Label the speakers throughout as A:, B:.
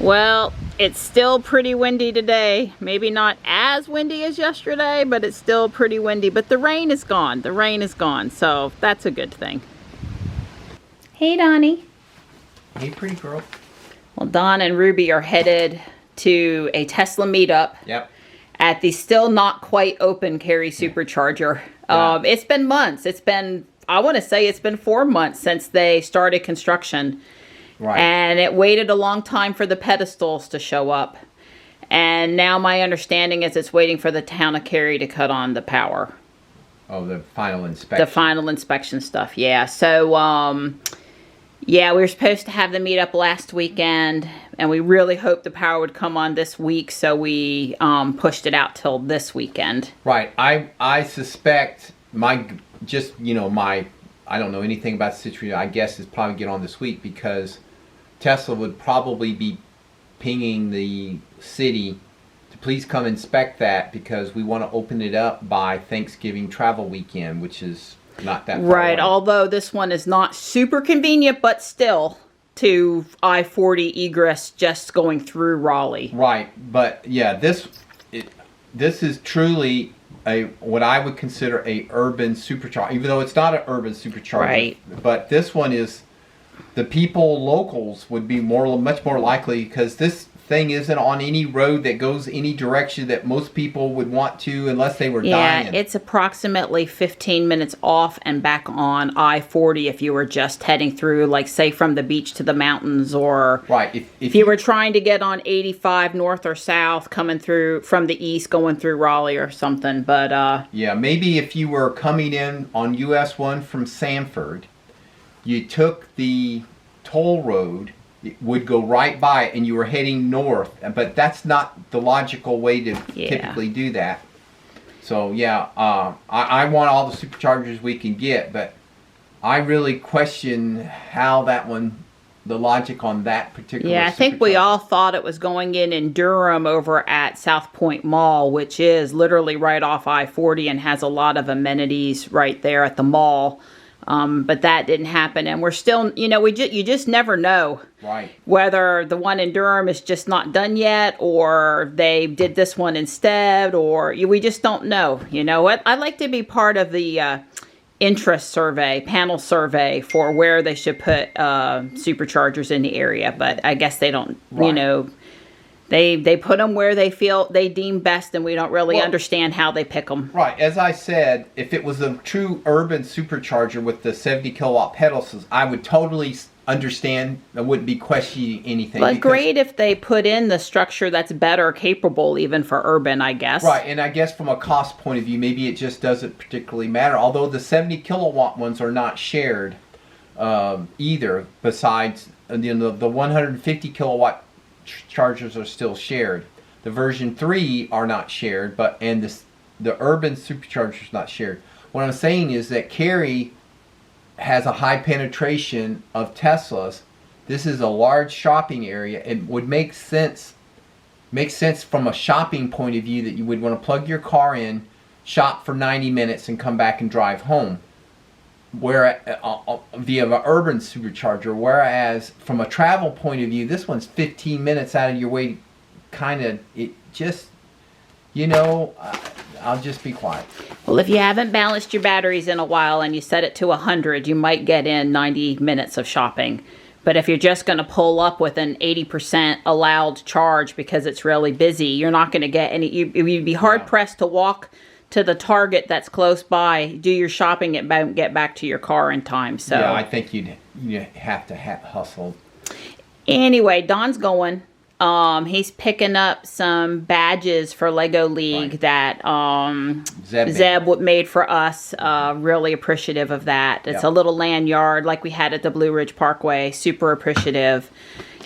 A: Well, it's still pretty windy today. Maybe not as windy as yesterday, but it's still pretty windy. But the rain is gone. The rain is gone, so that's a good thing. Hey, Donnie.
B: Hey, pretty girl.
A: Well, Don and Ruby are headed to a Tesla meetup.
B: Yep.
A: At the still not quite open Cary Supercharger.
B: Yeah.
A: It's been months. It's been, I want to say it's been 4 months since they started construction.
B: Right.
A: And it waited a long time for the pedestals to show up. And now my understanding is it's waiting for the town of Cary to cut on the power.
B: Oh, the final inspection.
A: The final inspection stuff, yeah. So, yeah, we were supposed to have the meetup last weekend, and we really hoped the power would come on this week, so we pushed it out till this weekend.
B: Right. I suspect I don't know anything about the situation. I guess it's probably get on this week because Tesla would probably be pinging the city to please come inspect that because we want to open it up by Thanksgiving travel weekend, which is not that far
A: Right,
B: away.
A: although this one is not super convenient, but still to I-40 egress just going through Raleigh.
B: Right, but yeah, this is truly what I would consider a urban supercharger, even though it's not an urban supercharger.
A: Right.
B: But this one is, the people, locals, would be much more likely because this thing isn't on any road that goes any direction that most people would want to unless they were dying.
A: Yeah, it's approximately 15 minutes off and back on I-40 if you were just heading through, like, say, from the beach to the mountains, or
B: Right.
A: if you were trying to get on 85 north or south, coming through from the east, going through Raleigh or something, but...
B: Yeah, maybe if you were coming in on US 1 from Sanford, you took the toll road, it would go right by it, and you were heading north, but that's not the logical way to typically do that. So yeah, I want all the superchargers we can get, but I really question how the logic on that particular
A: Yeah, I think we all thought it was going in Durham over at South Point Mall, which is literally right off I-40 and has a lot of amenities right there at the mall. But that didn't happen, and we're still, you just never know.
B: Right.
A: Whether the one in Durham is just not done yet, or they did this one instead, or we just don't know. You know what? I'd like to be part of the interest survey, panel survey for where they should put superchargers in the area, but I guess they don't,
B: Right.
A: They put them where they deem best, and we don't really understand how they pick them.
B: Right. As I said, if it was a true urban supercharger with the 70 kilowatt pedestals, I would totally understand. I wouldn't be questioning anything.
A: But great if they put in the structure that's better capable even for urban, I guess.
B: Right. And I guess from a cost point of view, maybe it just doesn't particularly matter. Although the 70 kilowatt ones are not shared either. Besides, the 150 kilowatt chargers are still shared. The version 3 are not shared, and the urban supercharger is not shared. What I'm saying is that Cary has a high penetration of Teslas. This is a large shopping area. It would make sense from a shopping point of view that you would want to plug your car in, shop for 90 minutes, and come back and drive home. Via an urban supercharger, whereas from a travel point of view, this one's 15 minutes out of your way. I'll just be quiet.
A: Well, if you haven't balanced your batteries in a while and you set it to 100, you might get in 90 minutes of shopping. But if you're just going to pull up with an 80% allowed charge because it's really busy, you're not going to get any. You'd be hard pressed to walk to the Target that's close by, do your shopping, and get back to your car in time. So
B: yeah, I think you'd have to hustle.
A: Anyway, Don's going. He's picking up some badges for Lego League that Zeb made for us. Really appreciative of that. It's a little lanyard like we had at the Blue Ridge Parkway. Super appreciative.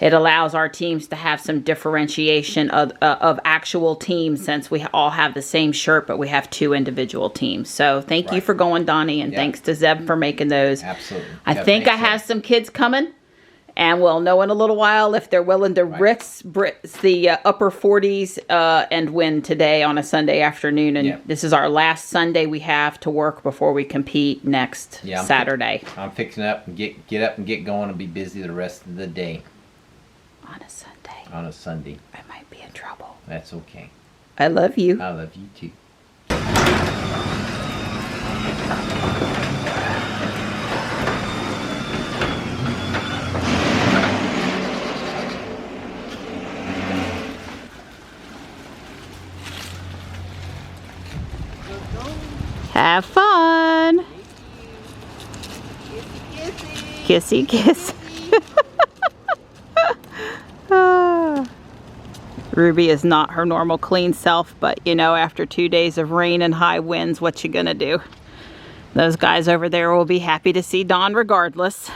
A: It allows our teams to have some differentiation of actual teams, since we all have the same shirt, but we have 2 individual teams. So thank you for going, Donnie, and thanks to Zeb for making those.
B: Absolutely.
A: I think I have some kids coming, and we'll know in a little while if they're willing to risk the upper 40s and win today on a Sunday afternoon. And this is our last Sunday we have to work before we compete next Saturday.
B: I'm fixing up and get up and get going and be busy the rest of the day.
A: On a Sunday.
B: On a Sunday.
A: I might be in trouble.
B: That's okay.
A: I love you.
B: I love you too.
A: Have fun. Kissy kiss. Ruby is not her normal clean self, but you know, after 2 days of rain and high winds, what you gonna do? Those guys over there will be happy to see Dawn regardless.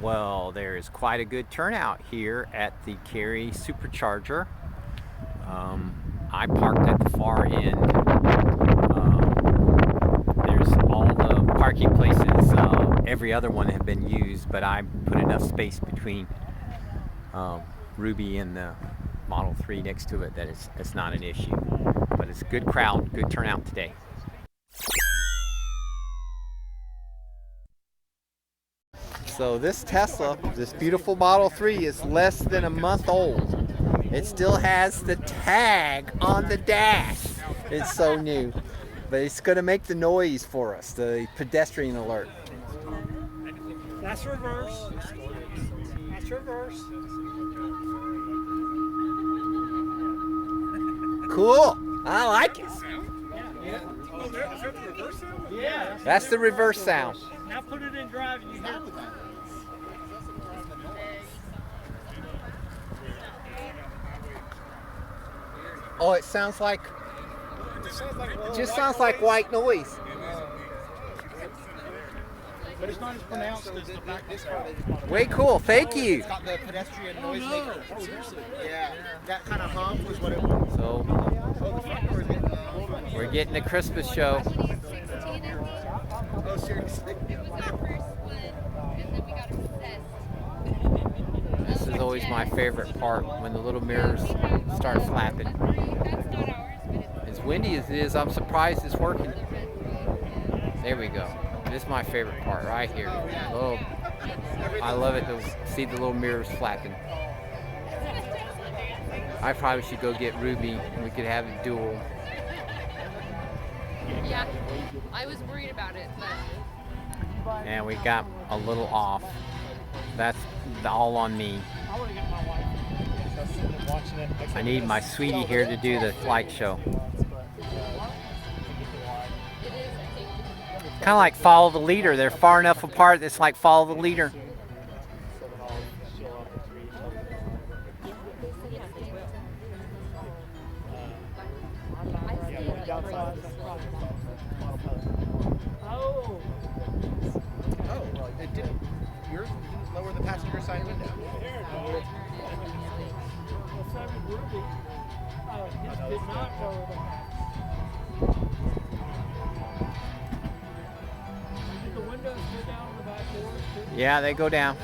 C: Well, there is quite a good turnout here at the Cary Supercharger. I parked at the far end. There's all the parking places. Every other one have been used, but I put enough space between Ruby and the Model 3 next to it that it's not an issue. But it's a good crowd, good turnout today. So this Tesla, this beautiful Model 3, is less than a month old. It still has the tag on the dash. It's so new. But it's going to make the noise for us, the pedestrian alert.
D: That's reverse. That's reverse.
C: Cool. I like it.
D: Yeah. Oh, is that the reverse sound? Yeah.
C: That's the reverse sound.
D: Now put it in drive and you hear it.
C: Oh, it sounds like, it just sounds like white noise.
D: But it's not as pronounced as the back this car.
C: Way cool. Thank you.
E: It's got the pedestrian noise maker. Oh, seriously? Yeah. That kind of hum was what it was.
C: So we're getting a Christmas show.
E: Oh, seriously?
C: This is always my favorite part, when the little mirrors start flapping. As windy as it is, I'm surprised it's working. There we go. This is my favorite part right here. Oh, I love it to see the little mirrors flapping. I probably should go get Ruby and we could have a duel.
F: Yeah, I was worried about it, but...
C: And we got a little off. That's all on me. I need my sweetie here to do the light show. Kind of like follow the leader. They're far enough apart. It's like follow the leader.
E: Oh, it didn't. Yours didn't lower the passenger side window.
D: His did not lower the Did the windows go down on the back doors too?
C: Yeah, they go down.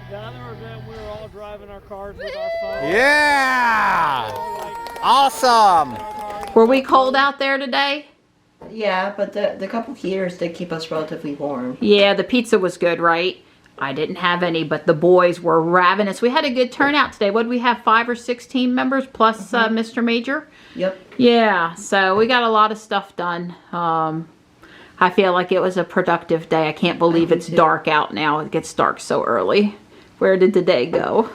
D: The other event, we were all driving our cars with our phones.
C: Yeah! Awesome!
A: Were we cold out there today?
G: Yeah, but the couple heaters did keep us relatively warm.
A: Yeah, the pizza was good, right? I didn't have any, but the boys were ravenous. We had a good turnout today. What did we have, 5 or 6 team members plus Mr. Major?
G: Yep.
A: Yeah, so we got a lot of stuff done. I feel like it was a productive day. I can't believe it's dark out now. It gets dark so early. Where did the day go?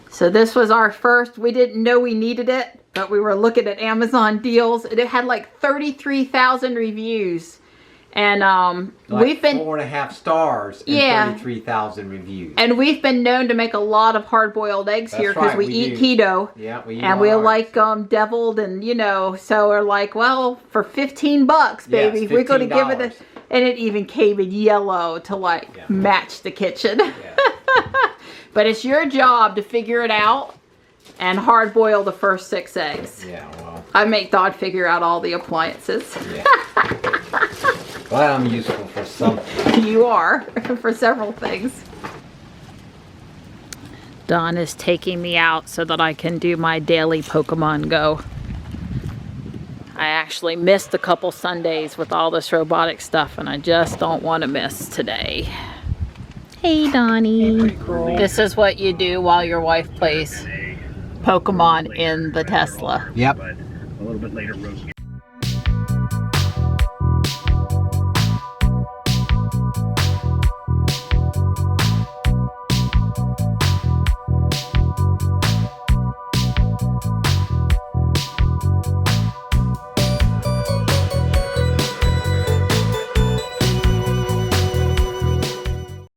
A: So this was our first. We didn't know we needed it, but we were looking at Amazon deals. It had like 33,000 reviews. And
B: Like
A: we've been
B: 4.5 stars and 33,000 reviews.
A: And we've been known to make a lot of hard-boiled eggs here because
B: right,
A: we eat keto.
B: Yeah, we eat
A: and
B: all
A: we
B: ours.
A: like deviled, and you know, so we're like, well, for $15, baby,
B: Yes,
A: we're going to give it
B: $15.
A: and it even came in yellow to match the kitchen.
B: Yeah.
A: But it's your job to figure it out. and hard boil the first 6 eggs.
B: Yeah, well.
A: I make Don figure out all the appliances.
B: Yeah. Glad I'm useful for something.
A: You are, for several things. Don is taking me out so that I can do my daily Pokemon Go. I actually missed a couple Sundays with all this robotic stuff, and I just don't want to miss today. Hey, Donnie. This is what you do while your wife plays Pokemon in the Tesla.
B: Yep.
D: A little bit later roast.